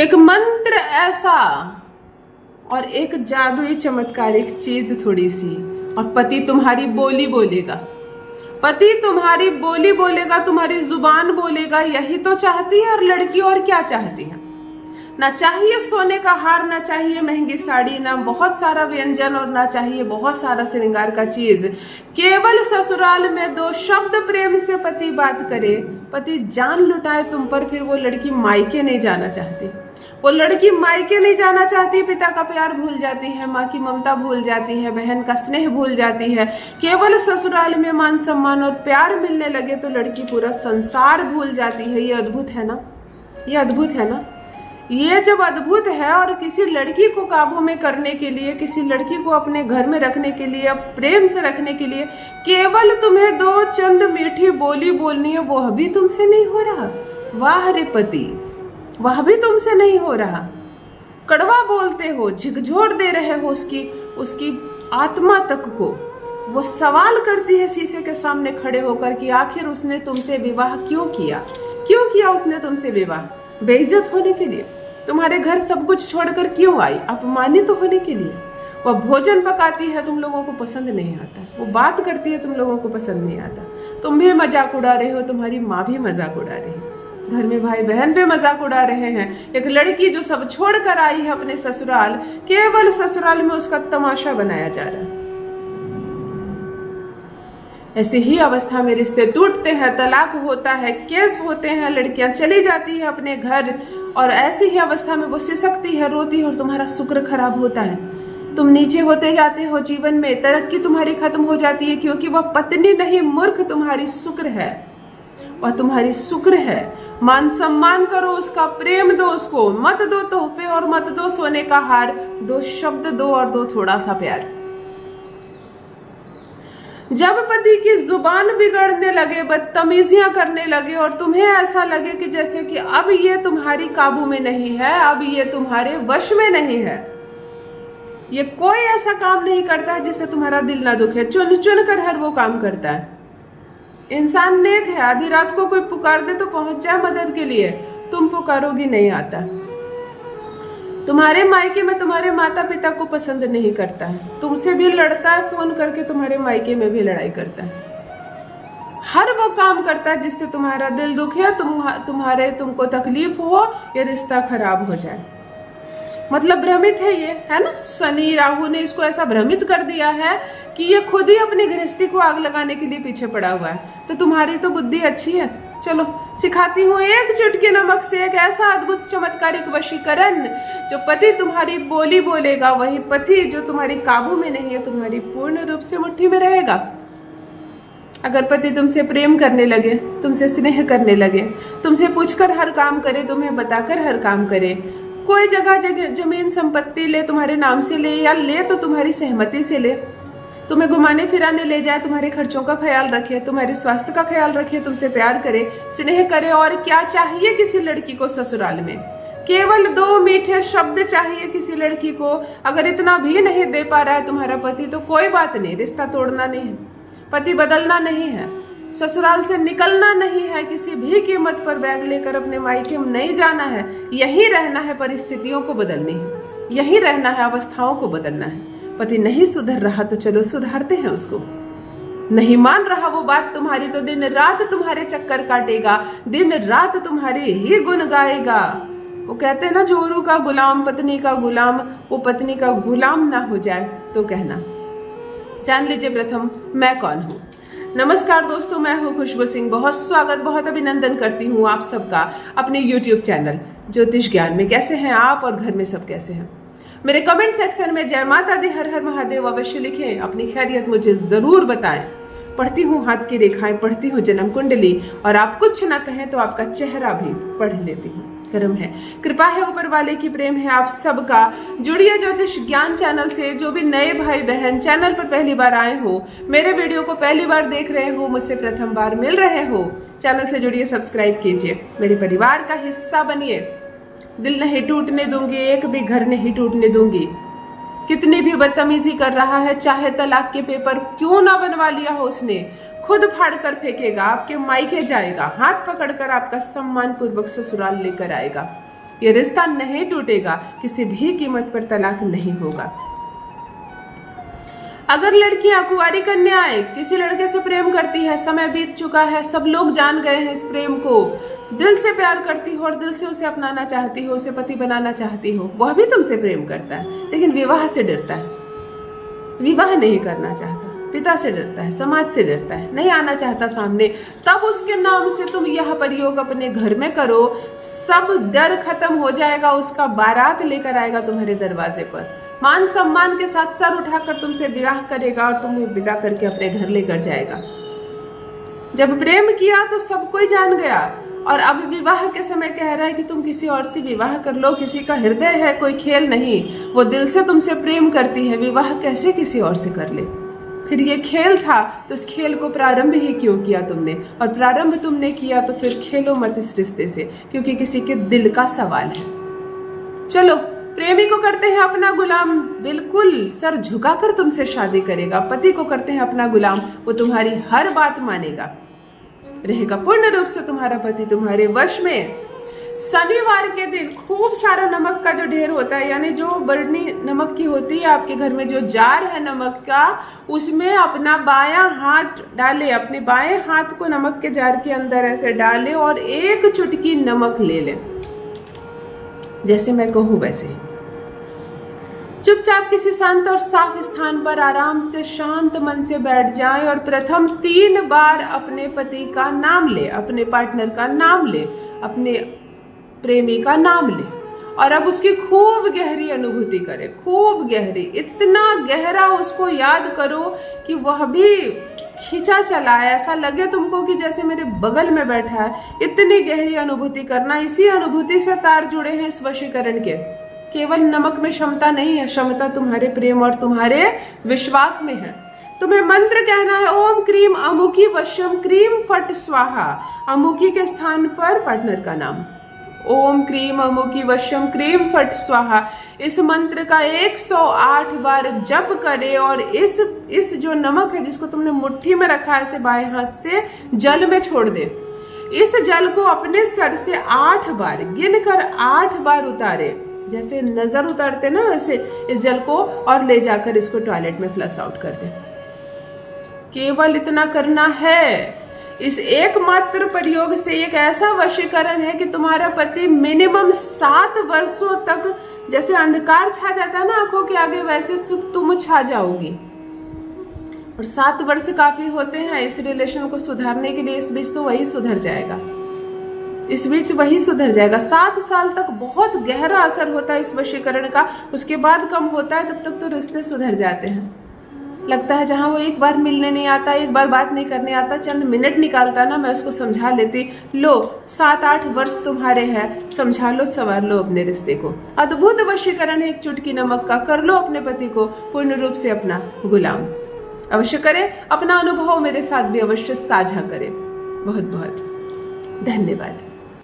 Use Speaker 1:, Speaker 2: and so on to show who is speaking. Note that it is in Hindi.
Speaker 1: एक मंत्र ऐसा और एक जादुई चमत्कारिक चीज थोड़ी सी, और पति तुम्हारी बोली बोलेगा, पति तुम्हारी बोली बोलेगा, तुम्हारी जुबान बोलेगा। यही तो चाहती है। और लड़की और क्या चाहती है? ना चाहिए सोने का हार, ना चाहिए महंगी साड़ी, ना बहुत सारा व्यंजन, और ना चाहिए बहुत सारा श्रृंगार का चीज। केवल ससुराल में दो शब्द प्रेम से पति बात करे, पति जान लुटाए तुम पर, फिर वो लड़की मायके नहीं जाना चाहती। वो लड़की मायके नहीं जाना चाहती, पिता का प्यार भूल जाती है, माँ की ममता भूल जाती है, बहन का स्नेह भूल जाती है। केवल ससुराल में मान सम्मान और प्यार मिलने लगे तो लड़की पूरा संसार भूल जाती है। ये अद्भुत है ना? ये अद्भुत है ना? ये जब अद्भुत है, और किसी लड़की को काबू में करने के लिए, किसी लड़की को अपने घर में रखने के लिए, प्रेम से रखने के लिए केवल तुम्हें दो चंद मीठी बोली बोलनी है, वह भी तुमसे नहीं हो रहा। वाह रे पति, वह भी तुमसे नहीं हो रहा। कड़वा बोलते हो, झिकझोर दे रहे हो उसकी आत्मा तक को। वो सवाल करती है शीशे के सामने खड़े होकर कि आखिर उसने तुमसे विवाह क्यों किया? क्यों किया उसने तुमसे विवाह? बेइज्जत होने के लिए? तुम्हारे घर सब कुछ छोड़कर क्यों आई? अपमानित होने के लिए? वह भोजन पकाती है, तुम लोगों को पसंद नहीं आता। वो बात करती है, तुम लोगों को पसंद नहीं आता। तुम भी मजाक उड़ा रहे हो, तुम्हारी माँ भी मजाक उड़ा रही है, घर में भाई बहन भी मजाक उड़ा रहे हैं। एक लड़की जो सब छोड़कर आई है अपने ससुराल, केवल ससुराल में उसका तमाशा बनाया जा रहा है। ऐसी ही अवस्था में रिश्ते टूटते हैं, तलाक होता है, केस होते हैं, लड़कियां चली जाती है अपने घर, और ऐसी ही अवस्था में वो सिसकती है, रोती है, और तुम्हारा शुक्र खराब होता है। तुम नीचे होते जाते हो जीवन में, तरक्की तुम्हारी खत्म हो जाती है, क्योंकि वह पत्नी नहीं, मूर्ख तुम्हारी शुक्र है। वह तुम्हारी शुक्र है। मान सम्मान करो उसका, प्रेम दो उसको, मत दो तोहफे और मत दो सोने का हार, दो शब्द दो और दो थोड़ा सा प्यार। जब पति की जुबान बिगड़ने लगे, बदतमीजियां करने लगे, और तुम्हें ऐसा लगे कि जैसे कि अब ये तुम्हारी काबू में नहीं है, अब ये तुम्हारे वश में नहीं है, ये कोई ऐसा काम नहीं करता है जिससे तुम्हारा दिल ना दुखे, चुन चुन कर हर वो काम करता है। इंसान नेक है, आधी रात को कोई पुकार दे तो पहुंच जाए मदद के लिए, तुम पुकारोगी नहीं आता। तुम्हारे मायके में तुम्हारे माता पिता को पसंद नहीं करता है, तुमसे भी लड़ता है, फोन करके तुम्हारे मायके में भी लड़ाई करता है। हर वो काम करता है जिससे तुम्हारा दिल दुखे, तुमको तकलीफ हो, ये रिश्ता खराब हो जाए। मतलब भ्रमित है ये, है ना? शनि राहु ने इसको ऐसा भ्रमित कर दिया है कि ये खुद ही अपनी गृहस्थी को आग लगाने के लिए पीछे पड़ा हुआ है। तो तुम्हारी तो बुद्धि अच्छी है, चलो सिखाती हूँ एक चुटकी नमक से एक ऐसा अद्भुत चमत्कारिक वशीकरण, जो पति तुम्हारी बोली बोलेगा, वही पति जो तुम्हारी काबू में नहीं है तुम्हारी पूर्ण रूप से मुट्ठी में रहेगा। अगर पति तुमसे प्रेम करने लगे, तुमसे स्नेह करने लगे, तुमसे पूछकर हर काम करे, तुम्हें बताकर हर काम करे, कोई जगह जमीन संपत्ति ले, तुम्हारे नाम से ले, या ले तो तुम्हारी सहमति से ले, तुम्हें घुमाने फिराने ले जाए, तुम्हारे खर्चों का ख्याल रखे, तुम्हारे स्वास्थ्य का ख्याल रखे, तुमसे प्यार करे, स्नेह करे, और क्या चाहिए किसी लड़की को ससुराल में? केवल दो मीठे शब्द चाहिए किसी लड़की को। अगर इतना भी नहीं दे पा रहा है तुम्हारा पति तो कोई बात नहीं, रिश्ता तोड़ना नहीं है, पति बदलना नहीं है, ससुराल से निकलना नहीं है, किसी भी कीमत पर बैग लेकर अपने मायके में नहीं जाना है, यही रहना है, परिस्थितियों को बदलनी है, यही रहना है, अवस्थाओं को बदलना है। पति नहीं सुधर रहा तो चलो सुधारते हैं उसको। नहीं मान रहा वो बात तुम्हारी तो दिन रात तुम्हारे चक्कर काटेगा, दिन रात तुम्हारे ही गुण गाएगा। वो कहते हैं ना, जोरू का गुलाम पत्नी का गुलाम, वो पत्नी का गुलाम ना हो जाए तो कहना। जान लीजिए प्रथम मैं कौन हूँ। नमस्कार दोस्तों, मैं हूँ खुशबू सिंह। बहुत स्वागत, बहुत अभिनंदन करती हूँ आप सबका अपने YouTube चैनल ज्योतिष ज्ञान में। कैसे हैं आप और घर में सब कैसे हैं? मेरे कमेंट सेक्शन में जय माता दी, हर हर महादेव अवश्य लिखें, अपनी खैरियत मुझे जरूर बताएं। पढ़ती हूँ हाथ की रेखाएं, पढ़ती हूँ जन्म कुंडली, और आप कुछ ना कहें तो आपका चेहरा भी पढ़ लेती हूँ। कर्म है, कृपा है ऊपर वाले की, प्रेम है आप सबका। जुड़िए ज्योतिष ज्ञान चैनल से। जो भी नए भाई बहन चैनल पर पहली बार आए हो, मेरे वीडियो को पहली बार देख रहे हो, मुझसे प्रथम बार मिल रहे हो, चैनल से जुड़िए, सब्सक्राइब कीजिए, मेरे परिवार का हिस्सा बनिए। दिल नहीं टूटने दूंगी, एक भी घर नहीं टूटने दूंगी। कितनी भी बदतमीजी कर रहा है, चाहे तलाक के पेपर क्यों ना बनवा लिया हो उसने, खुद फाड़ कर फेंकेगा, आपके मायके जाएगा, हाथ पकड़कर आपका सम्मान पूर्वक ससुराल लेकर आएगा। ये रिश्ता नहीं टूटेगा, किसी भी कीमत पर तलाक नहीं होगा। अगर लड़कियां कुंवारी कन्याएं किसी लड़के से प्रेम करती है, समय बीत चुका है, सब लोग जान गए हैं इस प्रेम को, दिल से प्यार करती हो और दिल से उसे अपनाना चाहती हो, उसे पति बनाना चाहती हो, वह भी तुमसे प्रेम करता है लेकिन विवाह से डरता है, विवाह नहीं करना चाहता, पिता से डरता है, समाज से डरता है, नहीं आना चाहता सामने, तब उसके नाम से तुम यह प्रयोग अपने घर में करो, सब डर खत्म हो जाएगा, उसका बारात लेकर आएगा तुम्हारे दरवाजे पर, मान सम्मान के साथ सर उठाकर तुमसे विवाह करेगा और तुम्हें विदा करके अपने घर लेकर जाएगा। जब प्रेम किया तो सब कोई जान गया और अब विवाह के समय कह रहा है कि तुम किसी और से विवाह कर लो, किसी का हृदय है, कोई खेल नहीं, वो दिल से तुमसे प्रेम करती है, विवाह कैसे किसी और से कर ले? फिर ये खेल था तो इस खेल को प्रारंभ ही क्यों किया तुमने? और प्रारंभ तुमने किया तो फिर खेलो मत इस रिश्ते से, क्योंकि किसी के दिल का सवाल है। चलो, प्रेमी को करते हैं अपना गुलाम, बिल्कुल सर झुकाकर तुमसे शादी करेगा, पति को करते हैं अपना गुलाम, वो तुम्हारी हर बात मानेगा, रहेगा पूर्ण रूप से तुम्हारा पति तुम्हारे वश में। शनिवार के दिन खूब सारा नमक का जो ढेर होता है, यानी जो बरनी नमक की होती है आपके घर में, जो जार है नमक का, उसमें अपना बायां हाथ डाले, अपने बाएं हाथ को नमक के जार के अंदर ऐसे डाले और एक चुटकी नमक ले ले, जैसे मैं कहूं वैसे। चुपचाप किसी शांत और साफ स्थान पर आराम से शांत मन से बैठ जाएं और प्रथम 3 बार अपने पति का नाम ले, अपने पार्टनर का नाम ले, अपने प्रेमी का नाम ले और अब उसकी खूब गहरी अनुभूति करे, खूब गहरी, इतना गहरा उसको याद करो कि वह भी खींचा चला है, ऐसा लगे तुमको कि जैसे मेरे बगल में बैठा है, इतनी गहरी अनुभूति करना। इसी अनुभूति से तार जुड़े हैं इस वशीकरण के। केवल नमक में क्षमता नहीं है, क्षमता तुम्हारे प्रेम और तुम्हारे विश्वास में है। तुम्हें मंत्र कहना है, ओम क्रीम अमुकी वशम क्रीम फट स्वाहा, अमुकी के स्थान पर पार्टनर का नाम, ओम क्रीम अमुकी वशम क्रीम फट स्वाहा। इस मंत्र का 108 बार जप करे और इस जो नमक है जिसको तुमने मुट्ठी में रखा है ऐसे बाएं हाथ से, जल में छोड़ दे। इस जल को अपने सर से 8 बार गिनकर 8 बार उतारे, जैसे नजर उतारते ना वैसे इस जल को, और ले जाकर इसको टॉयलेट में फ्लश आउट कर दे। केवल इतना करना है। इस एकमात्र प्रयोग से एक ऐसा वशीकरण है कि तुम्हारा पति मिनिमम 7 वर्षों तक, जैसे अंधकार छा जाता है ना आंखों के आगे, वैसे तुम छा जाओगी। और 7 वर्ष काफी होते हैं इस रिलेशन को सुधारने के लिए। इस बीच तो वही सुधर जाएगा, इस बीच वही सुधर जाएगा। 7 साल तक बहुत गहरा असर होता है इस वशीकरण का, उसके बाद कम होता है, तब तक तो रिश्ते सुधर जाते हैं। लगता है जहां वो एक बार मिलने नहीं आता, एक बार बात नहीं करने आता, चंद मिनट निकालता ना, मैं उसको समझा लेती, लो 7-8 वर्ष तुम्हारे हैं, समझा लो, संवार लो अपने रिश्ते को। अद्भुत वशीकरण है एक चुटकी नमक का। कर लो अपने पति को पूर्ण रूप से अपना गुलाम। अवश्य करें, अपना अनुभव मेरे साथ भी अवश्य साझा करें। बहुत बहुत धन्यवाद।